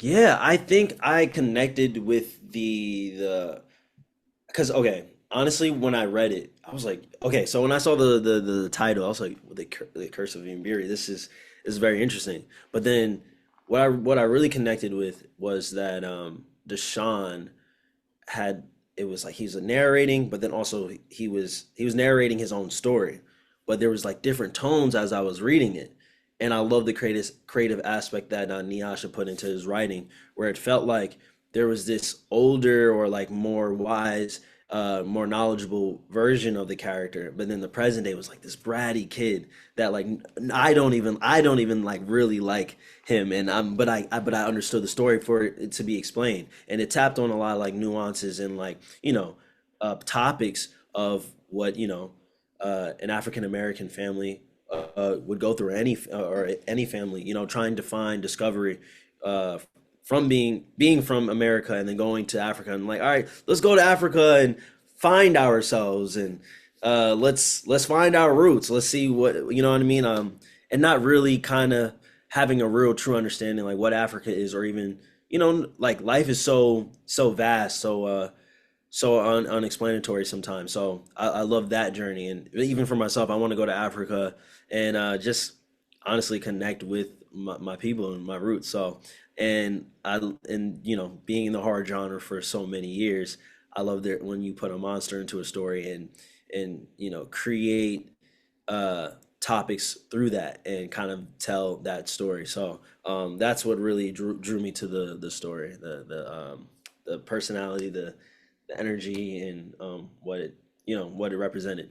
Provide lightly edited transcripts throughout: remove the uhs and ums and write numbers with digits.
Yeah, I think I connected with the because okay, honestly, when I read it, I was like, okay, so when I saw the title, I was like, well, the Curse of Mbirwi, this is very interesting. But then what I really connected with was that Deshaun had it was like he was narrating, but then also he was narrating his own story, but there was like different tones as I was reading it, and I love the creative aspect that Nyasha put into his writing, where it felt like there was this older or like more wise, more knowledgeable version of the character, but then the present day was like this bratty kid that like I don't even like really like him, and but I understood the story for it to be explained, and it tapped on a lot of like nuances and like topics of what an African American family would go through, or any family, trying to find discovery uh, from being from America and then going to Africa, and like, all right, let's go to Africa and find ourselves, and let's find our roots. Let's see what what I mean. And not really kind of having a real true understanding like what Africa is, or even like life is so vast, so unexplanatory sometimes. So I love that journey, and even for myself, I want to go to Africa and just honestly connect with my people and my roots. So, and being in the horror genre for so many years, I love that when you put a monster into a story and create uh topics through that and kind of tell that story. So that's what really drew me to the story, the personality, the energy, and what it represented.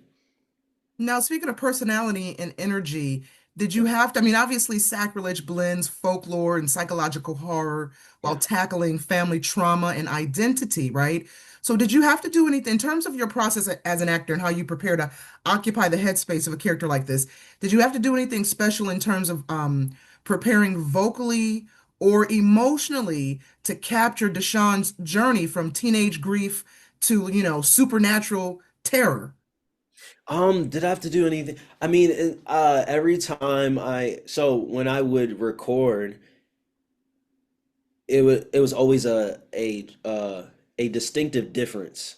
Now, speaking of personality and energy, did you have to, I mean, obviously, Sacrilege blends folklore and psychological horror while Yeah. tackling family trauma and identity, right? So, did you have to do anything in terms of your process as an actor and how you prepare to occupy the headspace of a character like this? Did you have to do anything special in terms of preparing vocally or emotionally to capture Deshaun's journey from teenage grief to, supernatural terror? Did I have to do anything? I mean, every time so when I would record, it was always a distinctive difference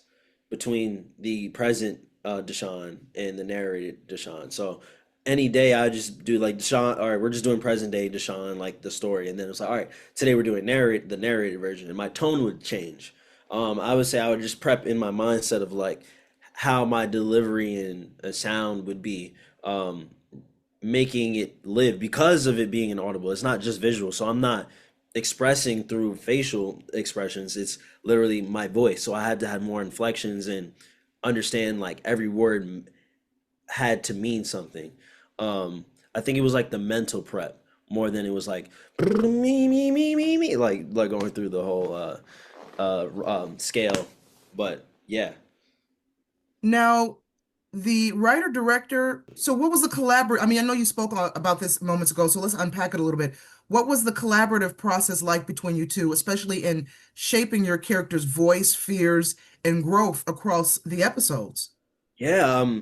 between the present Deshaun and the narrated Deshaun. So any day I just do like Deshaun, all right, we're just doing present day Deshaun, like the story, and then it's like, all right, today we're doing the narrated version, and my tone would change. I would say I would just prep in my mindset of like how my delivery and sound would be. Making it live because of it being an audible. It's not just visual, so I'm not expressing through facial expressions. It's literally my voice. So I had to have more inflections and understand like every word had to mean something. I think it was like the mental prep more than it was like me, like going through the whole scale. But yeah. Now, the writer director, so what was the collaborate? I mean, I know you spoke about this moments ago, so let's unpack it a little bit. What was the collaborative process like between you two, especially in shaping your character's voice, fears, and growth across the episodes? Yeah,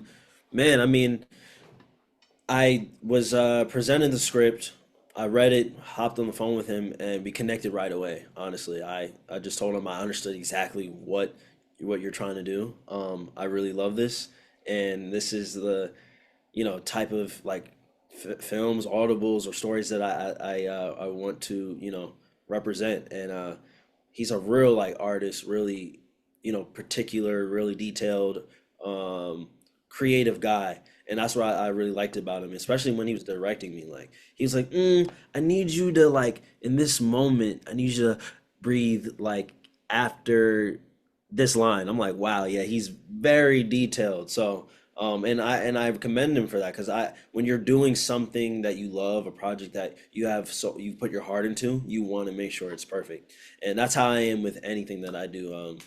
man, I mean, I was presented the script. I read it, hopped on the phone with him, and we connected right away. Honestly, I just told him I understood exactly what you're trying to do. I really love this, and this is the type of like films, audibles, or stories that I want to represent. And he's a real like artist, really particular, really detailed, creative guy, and that's what I really liked about him, especially when he was directing me. Like he was like, I need you to like in this moment, I need you to breathe like after this line. I'm like, wow, yeah, he's very detailed. So, and I commend him for that because when you're doing something that you love, a project that you put your heart into, you want to make sure it's perfect, and that's how I am with anything that I do.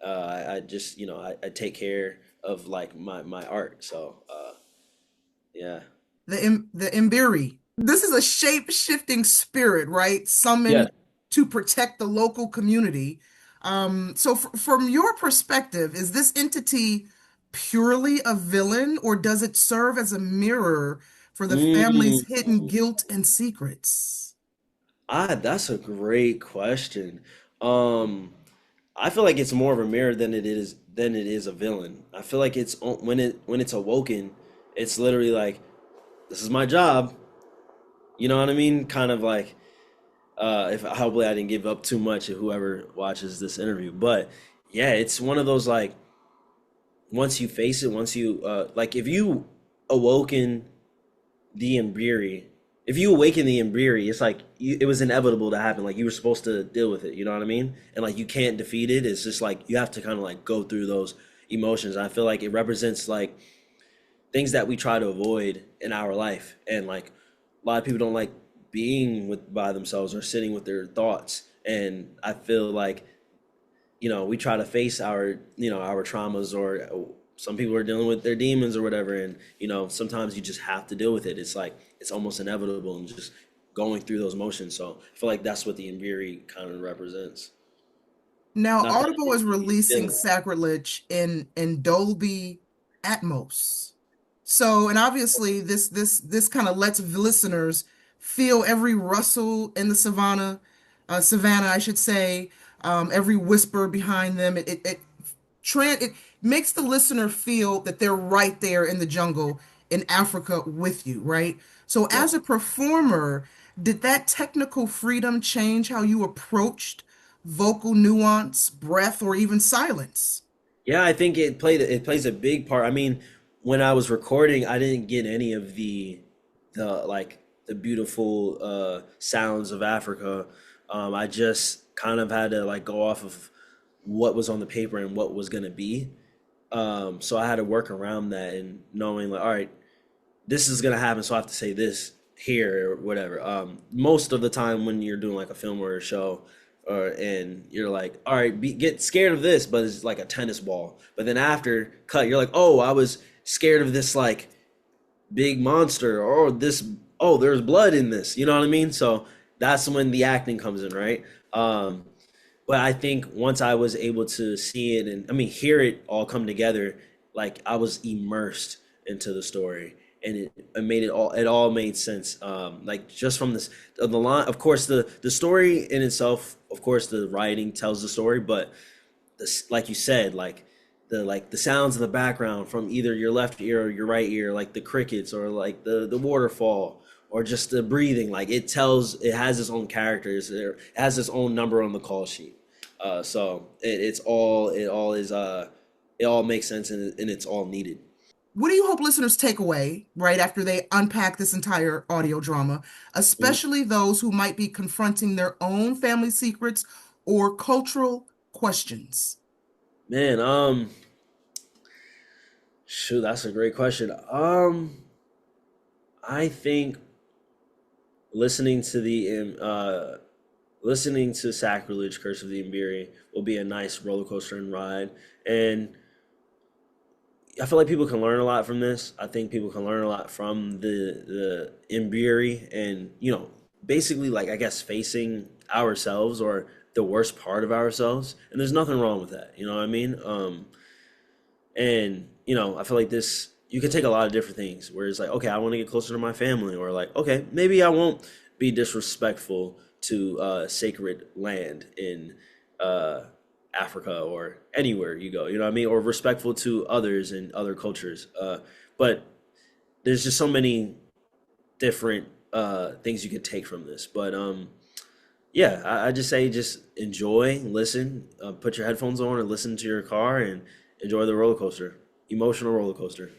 I just I take care of like my art. So, yeah, The Mbiri. This is a shape-shifting spirit, right? yeah. Summoned to protect the local community. So from your perspective, is this entity purely a villain, or does it serve as a mirror for the family's hidden Mm. guilt and secrets? That's a great question. Um, I feel like it's more of a mirror than it is a villain. I feel like when it's awoken, it's literally like this is my job. You know what I mean? Kind of like if hopefully I didn't give up too much to whoever watches this interview, but yeah, it's one of those like once you face it, once you like if you awoken the Mbiri, if you awaken the Mbiri, it's like it was inevitable to happen. Like you were supposed to deal with it. You know what I mean? And like you can't defeat it. It's just like you have to kind of like go through those emotions. I feel like it represents like things that we try to avoid in our life, and like a lot of people don't like being with by themselves or sitting with their thoughts. And I feel like we try to face our our traumas, or some people are dealing with their demons or whatever, and sometimes you just have to deal with it. It's like it's almost inevitable, and just going through those motions. So I feel like that's what the Mbiri kind of represents. Now, Not that Audible is he's releasing villain. Sacrilege in Dolby Atmos. So, and obviously this kind of lets listeners feel every rustle in the savannah, I should say, every whisper behind them. It makes the listener feel that they're right there in the jungle in Africa with you, right? So, Yeah. as a performer, did that technical freedom change how you approached vocal nuance, breath, or even silence? Yeah, I think it plays a big part. I mean, when I was recording, I didn't get any of the beautiful sounds of Africa. I just kind of had to like go off of what was on the paper and what was gonna be. So I had to work around that, and knowing like, all right, this is gonna happen, so I have to say this here or whatever. Most of the time when you're doing like a film or a show, and you're like, all right, get scared of this, but it's like a tennis ball. But then after cut, you're like, oh, I was scared of this like big monster, or this, oh, there's blood in this. You know what I mean? So that's when the acting comes in, right? But I think once I was able to see it, and I mean hear it all come together, like I was immersed into the story, and it made it all made sense. Like just from this the line, of course the story in itself, of course the writing tells the story, but this, like you said, like the sounds in the background from either your left ear or your right ear, like the crickets or like the waterfall, or just the breathing, like it has its own characters, it has its own number on the call sheet. So it all makes sense, and it's all needed. What do you hope listeners take away, right, after they unpack this entire audio drama, especially those who might be confronting their own family secrets or cultural questions? Man, shoot, that's a great question. I think listening to listening to Sacrilege, Curse of the Mbiri will be a nice roller coaster and ride. And I feel like people can learn a lot from this. I think people can learn a lot from the Mbiri, and basically like I guess facing ourselves, or the worst part of ourselves. And there's nothing wrong with that. You know what I mean? And I feel like this you can take a lot of different things where it's like, okay, I want to get closer to my family, or like, okay, maybe I won't be disrespectful to sacred land in uh, Africa or anywhere you go. You know what I mean? Or respectful to others and other cultures. But there's just so many different things you can take from this. But yeah, I just say just enjoy, listen, put your headphones on, or listen to your car, and enjoy the roller coaster, emotional roller coaster.